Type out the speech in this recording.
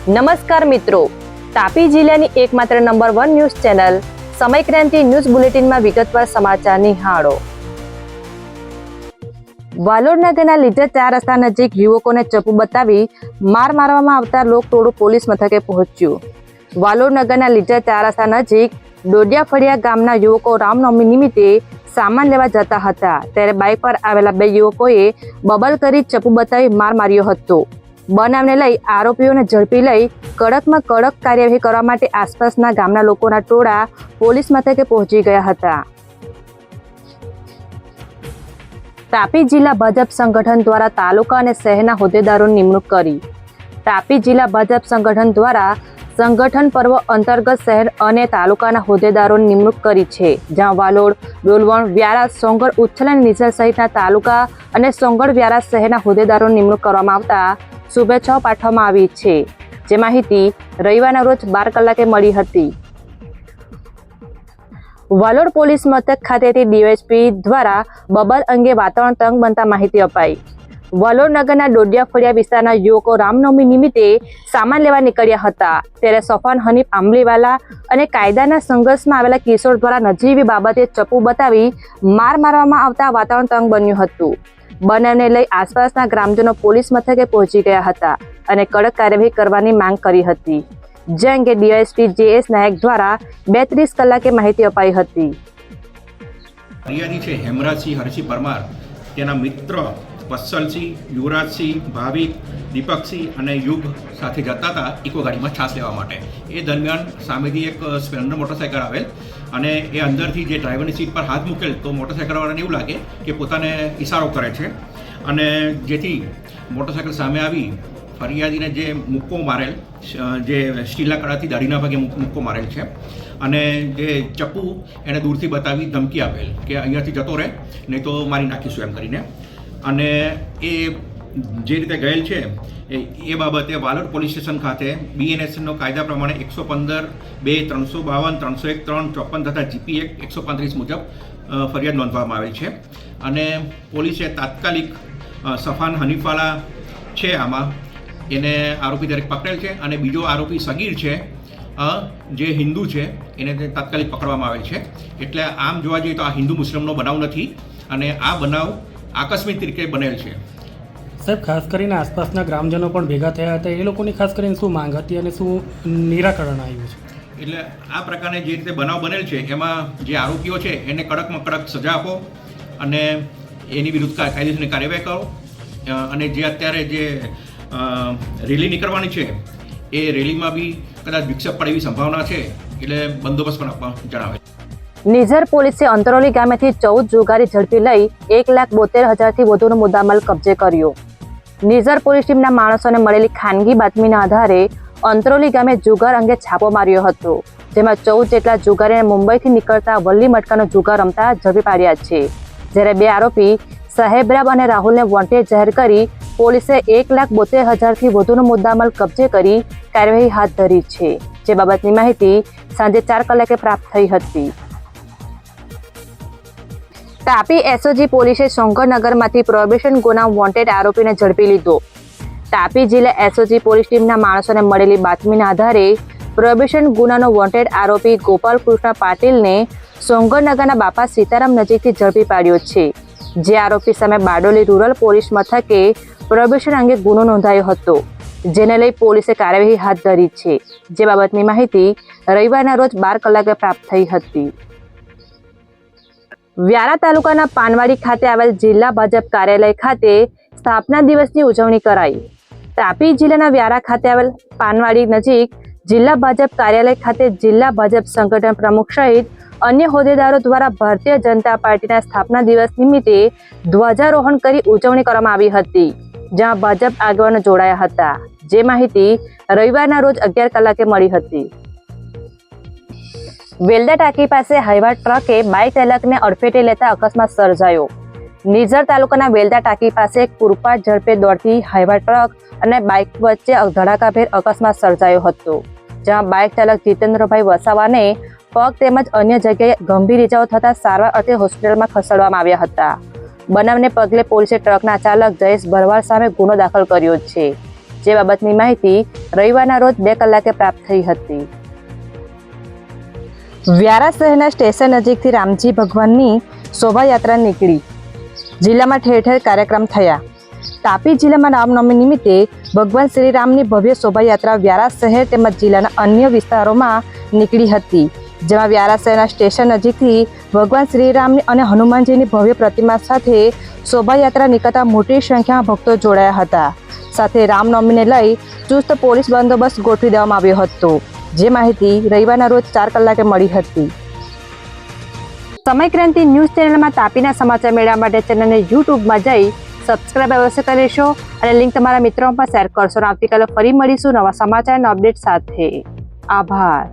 નમસ્કાર મિત્રો, તાપી જિલ્લાની એકમાત્ર નંબર 1 ન્યૂઝ ચેનલ સમય ક્રાંતિ ન્યૂઝ બુલેટિનમાં વિગતવાર સમાચાર નિહાળો। વાલોડ નગરના લીધે 4 રસ્તા નજીક યુવકોને ચપ્પુ બતાવી માર મારવામાં આવતા લોકટોળું પોલીસ મથકે પહોંચ્યું। વાલોડ નગરના લીધે 4 રસ્તા નજીક ડોડિયા ફળિયા ગામના યુવકો રામનવમી નિમિત્તે સામાન લેવા જતા હતા, ત્યારે બાઇક પર આવેલા 2 યુવકોએ બબલ કરી ચપ્પુ બતાવી માર માર્યો હતો। બનાવને લઈ આરોપીઓને ઝડપી લઈ કડકમાં કડક કાર્યવાહી કરવા માટે આસપાસના ગામના લોકોના ટોળા પોલીસ મથકે પહોંચી ગયા હતા। તાપી જિલ્લા ભાજપ સંગઠન દ્વારા તાલુકા અને શહેરના હોદ્દેદારોની નિમણૂક કરી। તાપી જિલ્લા ભાજપ સંગઠન દ્વારા સંગઠન પર્વ અંતર્ગત શહેર અને તાલુકાના હોદ્દેદારોની નિમણૂક કરી છે, જ્યાં વાલોડ, ડોલવણ, વ્યારા, સોંગઢ, ઉચ્છલ અને નિઝર સહિતના તાલુકા અને સોંગઢ, વ્યારા શહેરના હોદ્દેદારોની નિમણૂક કરવામાં આવતા શુભેચ્છાઓ પાઠવવામાં આવી છે, જે માહિતી રવિવારના રોજ 12 કલાકે મળી હતી। વાલોડ પોલીસ મથક ખાતેથી ડીવાયએસપી દ્વારા બબલ અંગે વાતાવરણ તંગ બનતા માહિતી અપાઈ। વાલોડ નગરના ડોડિયા ફળિયા વિસ્તારના યુવકો રામનવમી નિમિત્તે સામાન લેવા નીકળ્યા હતા, ત્યારે સફાન હનીફ આંબલીવાલા અને કાયદાના સંઘર્ષમાં આવેલા કિશોર દ્વારા નજીવી બાબતે ચપ્પુ બતાવી માર મારવામાં આવતા વાતાવરણ તંગ બન્યું હતું। બનાવને લઈ આસપાસના ગ્રામજનો પોલીસ મથકે પહોંચી ગયા હતા અને કડક કાર્યવાહી કરવાની માંગ કરી હતી, જે અંગે ડીવાયએસપી JS નાયક દ્વારા 32 કલાકે માહિતી અપાઈ હતી। ફરિયાદી છે હેમરાજસિંહ હરસિંહ પરમાર, તેના મિત્ર વત્સલસિંહ, યુવરાજસિંહ, ભાવિક, દીપકસિંહ અને યુગ સાથે જતા હતા ઇકો ગાડીમાં છાશ લેવા માટે। એ દરમિયાન સામેથી એક સ્પ્લેન્ડર મોટરસાઇકલ આવેલ અને એ અંદરથી જે ડ્રાઈવરની સીટ પર હાથ મૂકેલ તો મોટરસાઇકલવાળાને એવું લાગે કે પોતાને ઇશારો કરે છે, અને જેથી મોટરસાઇકલ સામે આવી ફરિયાદીને જે મુક્કો મારેલ, જે સ્ટીલના કડાથી દાઢીના ભાગે મુક્કો મારેલ છે, અને જે ચપ્પુ એને દૂરથી બતાવી ધમકી આપેલ કે અહીંયાથી જતો રહે નહીં તો મારી નાખીશું એમ કરીને। અને એ જે રીતે ગયેલ છે એ બાબતે વાલોડ પોલીસ સ્ટેશન ખાતે BNSનો કાયદા પ્રમાણે 115, 2, 352, 301, 3, 54 તથા GP એક્ટ 135 મુજબ ફરિયાદ નોંધવામાં આવેલ છે, અને પોલીસે તાત્કાલિક સફાન હનીફવાલા છે આમાં એને આરોપી તરીકે પકડેલ છે, અને બીજો આરોપી સગીર છે જે હિન્દુ છે એને તાત્કાલિક પકડવામાં આવેલ છે। એટલે આમ જોવા જઈએ તો આ હિન્દુ મુસ્લિમનો બનાવ નથી, અને આ બનાવ આકસ્મિક તરીકે બનેલ છે। સાહેબ, ખાસ કરીને આસપાસના ગ્રામજનો પણ ભેગા થયા હતા, એ લોકોની ખાસ કરીને શું માંગ હતી અને શું નિરાકરણ આવ્યું છે? એટલે આ પ્રકારે જે રીતે બનાવ બનેલ છે એમાં જે આરોપીઓ છે એને કડકમાં કડક સજા આપો અને એની વિરુદ્ધ કાયદેસરની કાર્યવાહી કરો, અને જે અત્યારે જે રેલી નીકળવાની છે એ રેલીમાં બી કદાચ વિક્ષેપ પડે એવી સંભાવના છે, એટલે બંદોબસ્ત પણ આપવા જણાવે છે। નિઝર પોલીસે અંતરોલી ગામેથી 14 જુગારી ઝડપી લઈ 1,72,000થી વધુનો મુદ્દામાલ કબજે કર્યો। નિઝર પોલીસ ટીમના માણસોને મળેલી ખાનગી બાતમીના આધારે અંતરોલી ગામે જુગાર અંગે છાપો માર્યો હતો, જેમાં 14 જેટલા જુગારીને મુંબઈથી નીકળતા વલ્લી મટકાનો જુગાર રમતા ઝડપી પાડ્યા છે, જ્યારે 2 આરોપી સાહેબરાબ અને રાહુલને વોન્ટેડ જાહેર કરી પોલીસે 1,72,000થી વધુનો મુદ્દામાલ કબજે કરી કાર્યવાહી હાથ ધરી છે, જે બાબતની માહિતી સાંજે 4 કલાકે પ્રાપ્ત થઈ હતી। તાપી SOG પોલીસે સોંગઢ નગરમાંથી પ્રોહિબિશન ગુના વોન્ટેડ આરોપીને ઝડપી લીધો। તાપી જિલ્લા SOG પોલીસ ટીમના માણસોને મળેલી બાતમીના આધારે પ્રોહિબિશન ગુનાનો વોન્ટેડ આરોપી ગોપાલ કૃષ્ણ પાટીલને સોંગઢ નગરના બાપા સીતારામ નજીકથી ઝડપી પાડ્યો છે, જે આરોપી સામે બારડોલી રૂરલ પોલીસ મથકે પ્રોહિબિશન અંગે ગુનો નોંધાયો હતો, જેને લઈ પોલીસે કાર્યવાહી હાથ ધરી છે, જે બાબતની માહિતી રવિવારના રોજ 12 કલાકે પ્રાપ્ત થઈ હતી। વ્યારા તાલુકાના પાનવાડી ખાતે આવેલ જિલ્લા ભાજપ કાર્યાલય ખાતે સ્થાપના દિવસની ઉજવણી કરાઈ। તાપી જિલ્લાના વ્યારા ખાતે આવેલ પાનવાડી નજીક જિલ્લા ભાજપ કાર્યાલય ખાતે જિલ્લા ભાજપ સંગઠન પ્રમુખ સહિત અન્ય હોદ્દેદારો દ્વારા ભારતીય જનતા પાર્ટીના સ્થાપના દિવસ નિમિત્તે ધ્વજારોહણ કરી ઉજવણી કરવામાં આવી હતી, જ્યાં ભાજપ આગેવાનો જોડાયા હતા, જે માહિતી રવિવારના રોજ 11 કલાકે મળી હતી। વેલદા ટાંકી પાસે હાઈવા ટ્રકે બાઇક ચાલકને અડફેટે લેતા અકસ્માત સર્જાયો। નિઝર તાલુકાના વેલદા ટાંકી પાસે એક પૂરપાટ ઝડપે દોડતી હાઈવા ટ્રક અને બાઇક વચ્ચે ધડાકાભેર અકસ્માત સર્જાયો હતો, જ્યાં બાઇક ચાલક જીતેન્દ્રભાઈ વસાવાને પગ તેમજ અન્ય જગ્યાએ ગંભીર ઇજાઓ થતા સારવાર અર્થે હોસ્પિટલમાં ખસેડવામાં આવ્યા હતા। બનાવને પગલે પોલીસે ટ્રકના ચાલક જયેશ ભરવાડ સામે ગુનો દાખલ કર્યો છે, જે બાબતની માહિતી રવિવારના રોજ 2 કલાકે પ્રાપ્ત થઈ હતી. વ્યારા શહેરના સ્ટેશન નજીકથી રામજી ભગવાનની શોભાયાત્રા નીકળી. જિલ્લામાં ઠેર ઠેર કાર્યક્રમ થયા. તાપી જિલ્લામાં રામનવમી નિમિત્તે ભગવાન શ્રીરામની ભવ્ય શોભાયાત્રા વ્યારા શહેર તેમજ જિલ્લાના અન્ય વિસ્તારોમાં નીકળી હતી, જેમાં વ્યારા શહેરના સ્ટેશન નજીકથી ભગવાન શ્રીરામની અને હનુમાનજીની ભવ્ય પ્રતિમા સાથે શોભાયાત્રા નીકળતા મોટી સંખ્યામાં ભક્તો જોડાયા હતા. સાથે રામનવમીને લઈ ચુસ્ત પોલીસ બંદોબસ્ત ગોઠવી દેવામાં આવ્યો હતો, જે માહિતી રવિવારના રોજ 4 કલાકે મળી હતી. સમય ક્રાંતિ ન્યૂઝ ચેનલમાં તાપીના સમાચાર મેળવવા માટે ચેનલને યુટ્યુબમાં જઈ સબસ્ક્રાઇબ અવશ્ય કરી લેશો અને લિંક તમારા મિત્રોમાં પણ શેર કરશો. આવતીકાલે ફરી મળીશું નવા સમાચારના અપડેટ સાથે. આભાર.